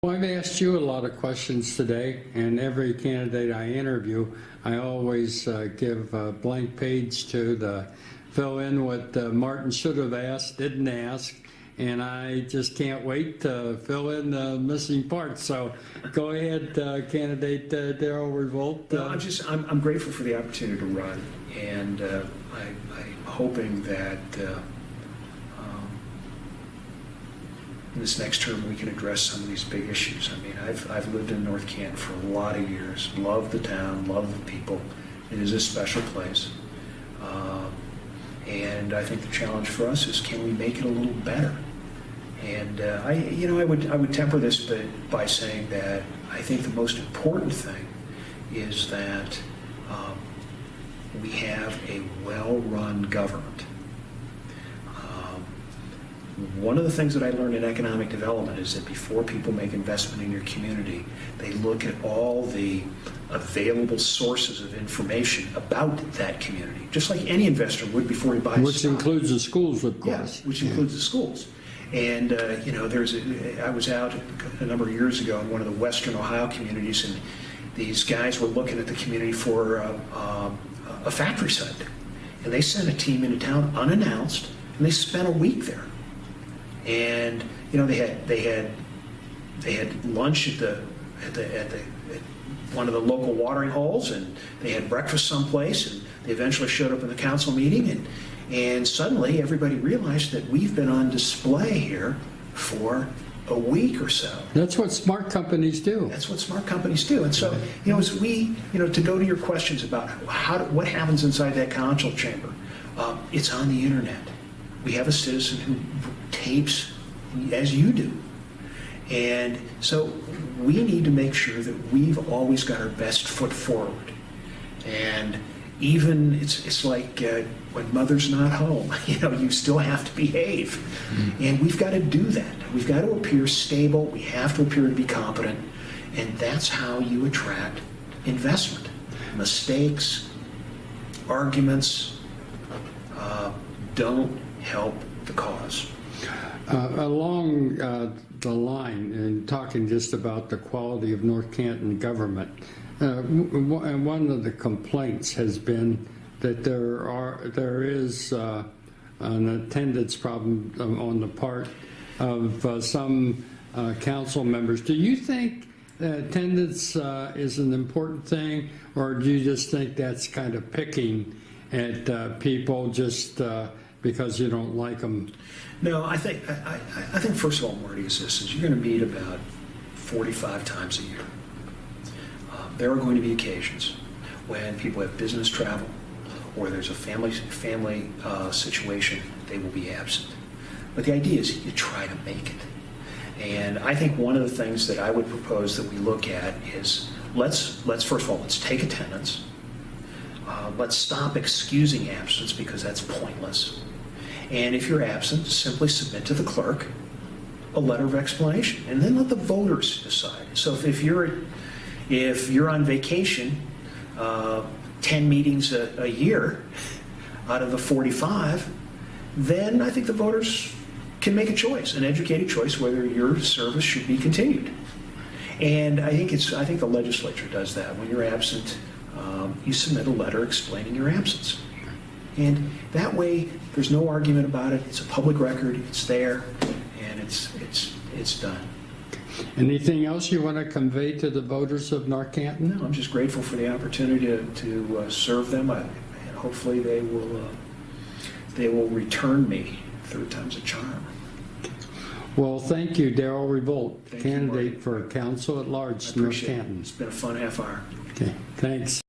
Well, I've asked you a lot of questions today, and every candidate I interview, I always give a blank page to fill in what Martin should have asked, didn't ask, and I just can't wait to fill in the missing parts. So go ahead, candidate Darrell Revoldt. Well, I'm grateful for the opportunity to run, and I'm hoping that in this next term we can address some of these big issues. I mean, I've lived in North Canton for a lot of years, love the town, love the people. It is a special place. And I think the challenge for us is, can we make it a little better? And I would temper this by saying that I think the most important thing is that we have a well-run government. One of the things that I learned in economic development is that before people make investment in your community, they look at all the available sources of information about that community, just like any investor would before he buys Which stock. Includes the schools, of course. Yeah, which includes the schools. And, I was out a number of years ago in one of the western Ohio communities, and these guys were looking at the community for a factory site. And they sent a team into town unannounced, and they spent a week there. And they had lunch at one of the local watering holes, and they had breakfast someplace, and they eventually showed up in the council meeting, and suddenly everybody realized that we've been on display here for a week or so. That's what smart companies do. That's what smart companies do. And so, as we, to go to your questions about what happens inside that council chamber, it's on the internet. We have a citizen who tapes as you do. And so we need to make sure that we've always got our best foot forward. And even, it's like when mother's not home, you still have to behave. And we've got to do that. We've got to appear stable. We have to appear to be competent. And that's how you attract investment. Mistakes, arguments don't help the cause. Along the line, and talking just about the quality of North Canton government, one of the complaints has been that there is an attendance problem on the part of some council members. Do you think that attendance is an important thing, or do you just think that's kind of picking at people just because you don't like them? No, I think first of all, Marty, is you're going to meet about 45 times a year. There are going to be occasions when people have business travel or there's a family situation, they will be absent. But the idea is you try to make it. And I think one of the things that I would propose that we look at is let's first of all, let's take attendance. Let's stop excusing absence, because that's pointless. And if you're absent, simply submit to the clerk a letter of explanation, and then let the voters decide. So if you're on vacation, 10 meetings a year out of the 45, then I think the voters can make a choice, an educated choice, whether your service should be continued. And I think the legislature does that. When you're absent, you submit a letter explaining your absence. And that way, there's no argument about it. It's a public record. It's there, and it's done. Anything else you want to convey to the voters of North Canton? No, I'm just grateful for the opportunity to serve them, and hopefully they will return me. Third time's a charm. Well, thank you, Darrell Revoldt, Thank candidate you, for council at large, North Canton. It's been a fun half hour. Okay, thanks.